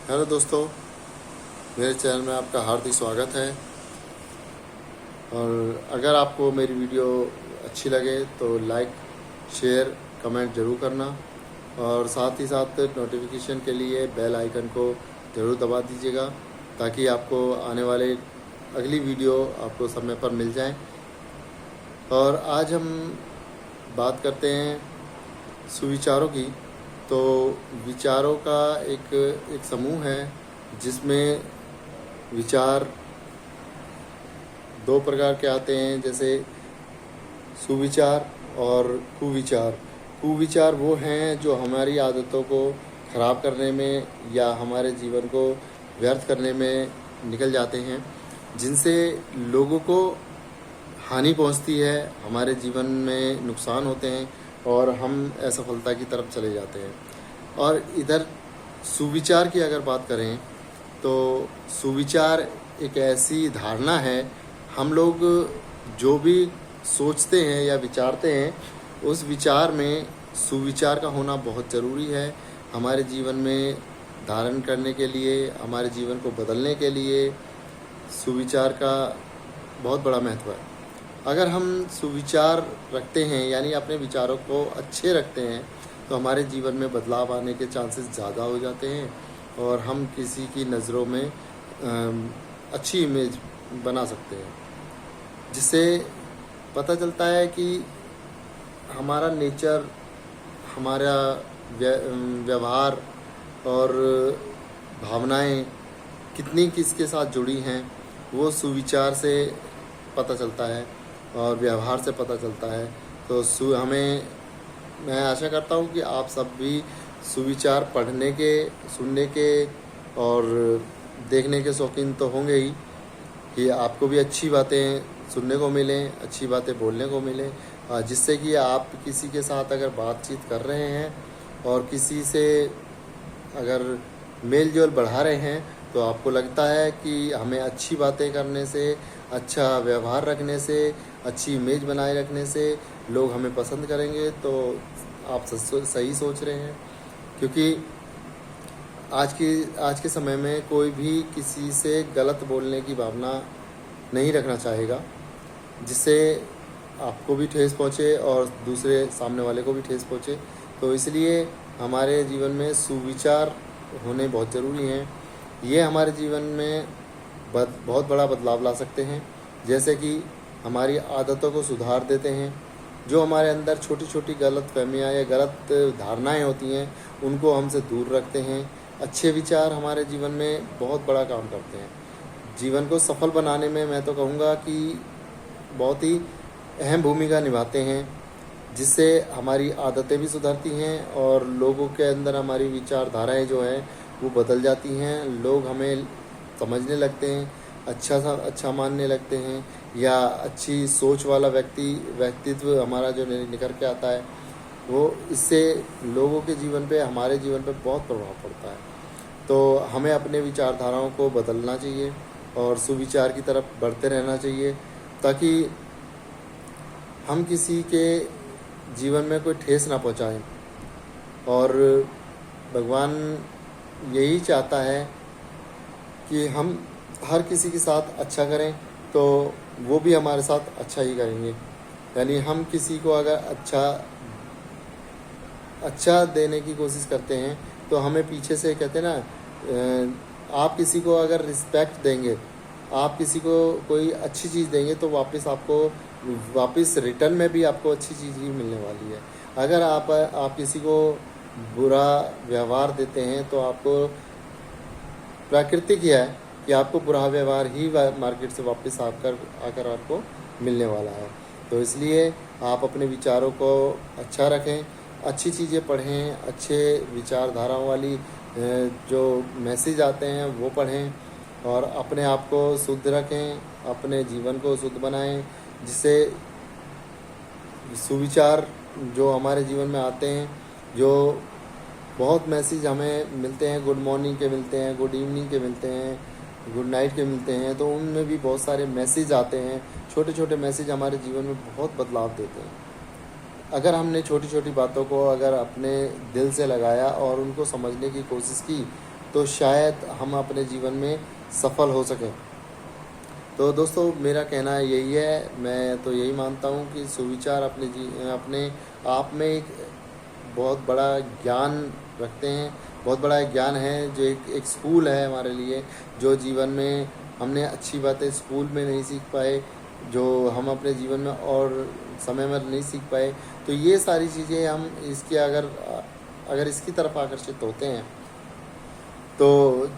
Hello दोस्तों, मेरे channel में आपका हार्दिक स्वागत है। और अगर आपको मेरी वीडियो अच्छी लगे तो लाइक, शेयर, कमेंट ज़रूर करना और साथ ही साथ नोटिफिकेशन के लिए बेल आइकन को ज़रूर दबा दीजिएगा ताकि आपको आने वाले अगली वीडियो आपको समय पर मिल जाए। और आज हम बात करते हैं सुविचारों की। तो विचारों का एक समूह है जिसमें विचार दो प्रकार के आते हैं, जैसे सुविचार और कुविचार। कुविचार वो हैं जो हमारी आदतों को ख़राब करने में या हमारे जीवन को व्यर्थ करने में निकल जाते हैं, जिनसे लोगों को हानि पहुंचती है, हमारे जीवन में नुकसान होते हैं और हम असफलता की तरफ चले जाते हैं। और इधर सुविचार की अगर बात करें तो सुविचार एक ऐसी धारणा है, हम लोग जो भी सोचते हैं या विचारते हैं उस विचार में सुविचार का होना बहुत ज़रूरी है। हमारे जीवन में धारण करने के लिए, हमारे जीवन को बदलने के लिए सुविचार का बहुत बड़ा महत्व है। अगर हम सुविचार रखते हैं यानी अपने विचारों को अच्छे रखते हैं तो हमारे जीवन में बदलाव आने के चांसेस ज़्यादा हो जाते हैं और हम किसी की नज़रों में अच्छी इमेज बना सकते हैं, जिससे पता चलता है कि हमारा नेचर, हमारा व्यवहार और भावनाएं कितनी किसके साथ जुड़ी हैं वो सुविचार से पता चलता है और व्यवहार से पता चलता है। तो मैं आशा करता हूँ कि आप सब भी सुविचार पढ़ने के, सुनने के और देखने के शौकीन तो होंगे ही, कि आपको भी अच्छी बातें सुनने को मिलें, अच्छी बातें बोलने को मिलें, जिससे कि आप किसी के साथ अगर बातचीत कर रहे हैं और किसी से अगर मेल जोल बढ़ा रहे हैं तो आपको लगता है कि हमें अच्छी बातें करने से, अच्छा व्यवहार रखने से, अच्छी इमेज बनाए रखने से लोग हमें पसंद करेंगे। तो आप सही सोच रहे हैं, क्योंकि आज के समय में कोई भी किसी से गलत बोलने की भावना नहीं रखना चाहेगा, जिससे आपको भी ठेस पहुँचे और दूसरे सामने वाले को भी ठेस पहुँचे। तो इसलिए हमारे जीवन में सुविचार होने बहुत ज़रूरी हैं। ये हमारे जीवन में बहुत बड़ा बदलाव ला सकते हैं, जैसे कि हमारी आदतों को सुधार देते हैं। जो हमारे अंदर छोटी छोटी गलत फहमियाँ या गलत धारणाएं होती हैं उनको हमसे दूर रखते हैं। अच्छे विचार हमारे जीवन में बहुत बड़ा काम करते हैं। जीवन को सफल बनाने में मैं तो कहूँगा कि बहुत ही अहम भूमिका निभाते हैं, जिससे हमारी आदतें भी सुधरती हैं और लोगों के अंदर हमारी विचारधाराएं जो हैं वो बदल जाती हैं। लोग हमें समझने लगते हैं, अच्छा मानने लगते हैं, या अच्छी सोच वाला व्यक्तित्व हमारा जो निखर के आता है, वो इससे लोगों के जीवन पे, हमारे जीवन पे बहुत प्रभाव पड़ता है। तो हमें अपने विचारधाराओं को बदलना चाहिए और सुविचार की तरफ बढ़ते रहना चाहिए, ताकि हम किसी के जीवन में कोई ठेस ना पहुंचाएं। और भगवान यही चाहता है कि हम हर किसी के साथ अच्छा करें तो वो भी हमारे साथ अच्छा ही करेंगे। यानी हम किसी को अगर अच्छा देने की कोशिश करते हैं तो हमें पीछे से कहते हैं ना, आप किसी को अगर रिस्पेक्ट देंगे, आप किसी को कोई अच्छी चीज़ देंगे तो वापस रिटर्न में भी आपको अच्छी चीज़ ही मिलने वाली है। अगर आप किसी को बुरा व्यवहार देते हैं तो आपको प्राकृतिक ही है कि आपको बुरा व्यवहार ही मार्केट से वापस आकर आपको मिलने वाला है। तो इसलिए आप अपने विचारों को अच्छा रखें, अच्छी चीज़ें पढ़ें, अच्छे विचारधाराओं वाली जो मैसेज आते हैं वो पढ़ें और अपने आप को शुद्ध रखें, अपने जीवन को शुद्ध बनाएं, जिससे सुविचार जो हमारे जीवन में आते हैं, जो बहुत मैसेज हमें मिलते हैं, गुड मॉर्निंग के मिलते हैं, गुड इवनिंग के मिलते हैं, गुड नाइट के मिलते हैं, तो उनमें भी बहुत सारे मैसेज आते हैं। छोटे छोटे मैसेज हमारे जीवन में बहुत बदलाव देते हैं। अगर हमने छोटी छोटी बातों को अगर अपने दिल से लगाया और उनको समझने की कोशिश की तो शायद हम अपने जीवन में सफल हो सकें। तो दोस्तों मेरा कहना यही है, मैं तो यही मानता हूँ कि सुविचार अपने आप में एक बहुत बड़ा ज्ञान रखते हैं, बहुत बड़ा एक ज्ञान है जो एक स्कूल है हमारे लिए, जो जीवन में हमने अच्छी बातें स्कूल में नहीं सीख पाए, जो हम अपने जीवन में और समय में नहीं सीख पाए। तो ये सारी चीज़ें हम इसकी अगर इसकी तरफ आकर्षित होते हैं तो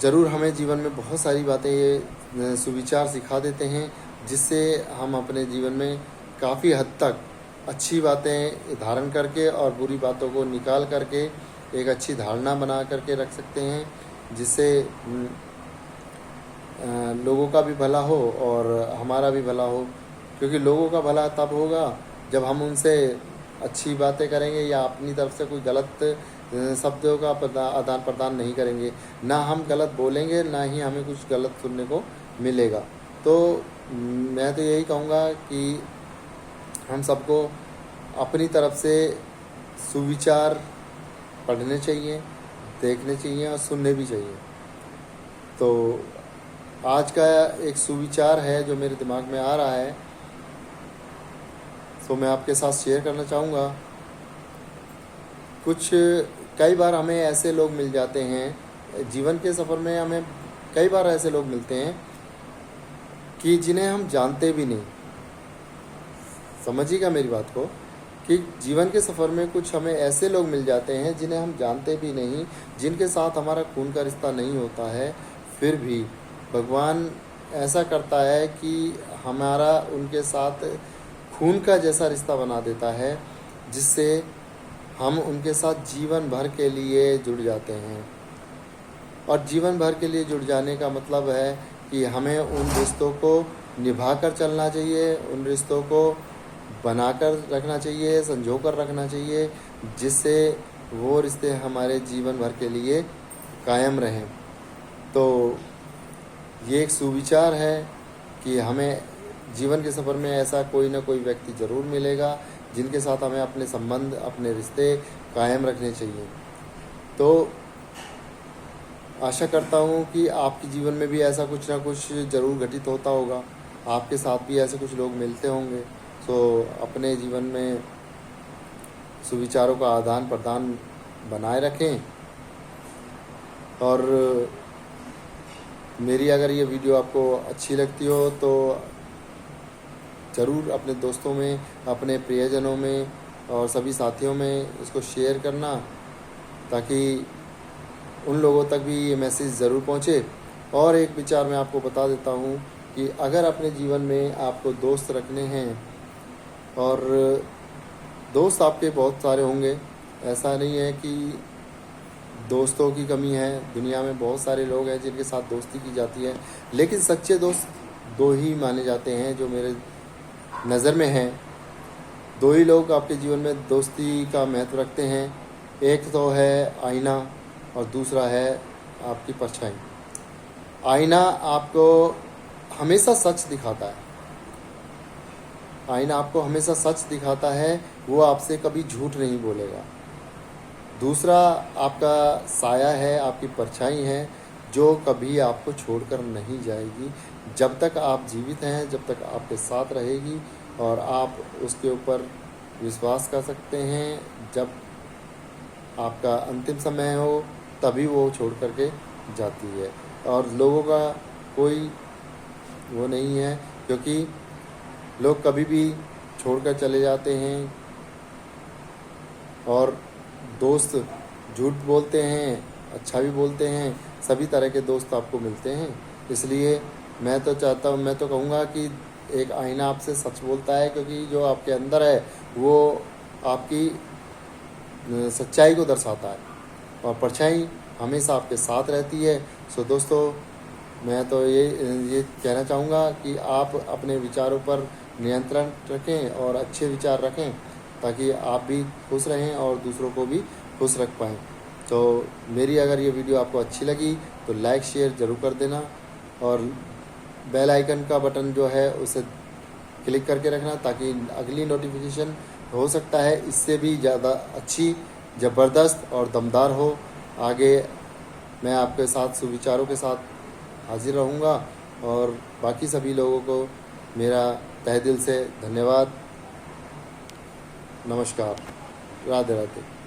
ज़रूर हमें जीवन में बहुत सारी बातें ये सुविचार सिखा देते हैं, जिससे हम अपने जीवन में काफ़ी हद तक अच्छी बातें धारण करके और बुरी बातों को निकाल करके एक अच्छी धारणा बना करके रख सकते हैं, जिससे लोगों का भी भला हो और हमारा भी भला हो। क्योंकि लोगों का भला तब होगा जब हम उनसे अच्छी बातें करेंगे या अपनी तरफ से कोई गलत शब्दों का आदान प्रदान नहीं करेंगे, ना हम गलत बोलेंगे ना ही हमें कुछ गलत सुनने को मिलेगा। तो मैं तो यही कहूँगा कि हम सबको अपनी तरफ से सुविचार पढ़ने चाहिए, देखने चाहिए और सुनने भी चाहिए। तो आज का एक सुविचार है जो मेरे दिमाग में आ रहा है, तो मैं आपके साथ शेयर करना चाहूँगा। कई बार हमें ऐसे लोग मिल जाते हैं जीवन के सफ़र में, हमें कई बार ऐसे लोग मिलते हैं कि जिन्हें हम जानते भी नहीं। समझिएगा मेरी बात को कि जीवन के सफ़र में कुछ हमें ऐसे लोग मिल जाते हैं जिन्हें हम जानते भी नहीं, जिनके साथ हमारा खून का रिश्ता नहीं होता है, फिर भी भगवान ऐसा करता है कि हमारा उनके साथ खून का जैसा रिश्ता बना देता है, जिससे हम उनके साथ जीवन भर के लिए जुड़ जाते हैं। और जीवन भर के लिए जुड़ जाने का मतलब है कि हमें उन रिश्तों को निभा कर चलना चाहिए, उन रिश्तों को बनाकर रखना चाहिए, संजो कर रखना चाहिए, जिससे वो रिश्ते हमारे जीवन भर के लिए कायम रहें। तो ये एक सुविचार है कि हमें जीवन के सफ़र में ऐसा कोई ना कोई व्यक्ति ज़रूर मिलेगा जिनके साथ हमें अपने संबंध, अपने रिश्ते कायम रखने चाहिए। तो आशा करता हूँ कि आपके जीवन में भी ऐसा कुछ ना कुछ ज़रूर घटित होता होगा, आपके साथ भी ऐसे कुछ लोग मिलते होंगे। तो अपने जीवन में सुविचारों का आदान प्रदान बनाए रखें। और मेरी अगर ये वीडियो आपको अच्छी लगती हो तो ज़रूर अपने दोस्तों में, अपने प्रियजनों में और सभी साथियों में इसको शेयर करना, ताकि उन लोगों तक भी ये मैसेज ज़रूर पहुँचे। और एक विचार मैं आपको बता देता हूँ कि अगर अपने जीवन में आपको दोस्त रखने हैं, और दोस्त आपके बहुत सारे होंगे, ऐसा नहीं है कि दोस्तों की कमी है, दुनिया में बहुत सारे लोग हैं जिनके साथ दोस्ती की जाती है, लेकिन सच्चे दोस्त दो ही माने जाते हैं जो मेरे नज़र में हैं। दो ही लोग आपके जीवन में दोस्ती का महत्व रखते हैं, एक तो है आईना और दूसरा है आपकी परछाई। आईना आपको हमेशा सच दिखाता है, आईना आपको हमेशा सच दिखाता है, वो आपसे कभी झूठ नहीं बोलेगा। दूसरा आपका साया है, आपकी परछाई है, जो कभी आपको छोड़कर नहीं जाएगी। जब तक आप जीवित हैं, जब तक आपके साथ रहेगी, और आप उसके ऊपर विश्वास कर सकते हैं। जब आपका अंतिम समय हो तभी वो छोड़ करके जाती है। और लोगों का कोई वो नहीं है, क्योंकि लोग कभी भी छोड़कर चले जाते हैं, और दोस्त झूठ बोलते हैं, अच्छा भी बोलते हैं, सभी तरह के दोस्त आपको मिलते हैं। इसलिए मैं तो कहूँगा कि एक आईना आपसे सच बोलता है, क्योंकि जो आपके अंदर है वो आपकी सच्चाई को दर्शाता है, और परछाई हमेशा आपके साथ रहती है। सो दोस्तों, मैं तो ये कहना चाहूँगा कि आप अपने विचारों पर नियंत्रण रखें और अच्छे विचार रखें, ताकि आप भी खुश रहें और दूसरों को भी खुश रख पाएँ। तो मेरी अगर ये वीडियो आपको अच्छी लगी तो लाइक शेयर ज़रूर कर देना, और बेल आइकन का बटन जो है उसे क्लिक करके रखना, ताकि अगली नोटिफिकेशन हो सकता है इससे भी ज़्यादा अच्छी, ज़बरदस्त और दमदार हो। आगे मैं आपके साथ सुविचारों के साथ हाजिर रहूँगा। और बाकी सभी लोगों को मेरा तहे दिल से धन्यवाद। नमस्कार। राधे राधे।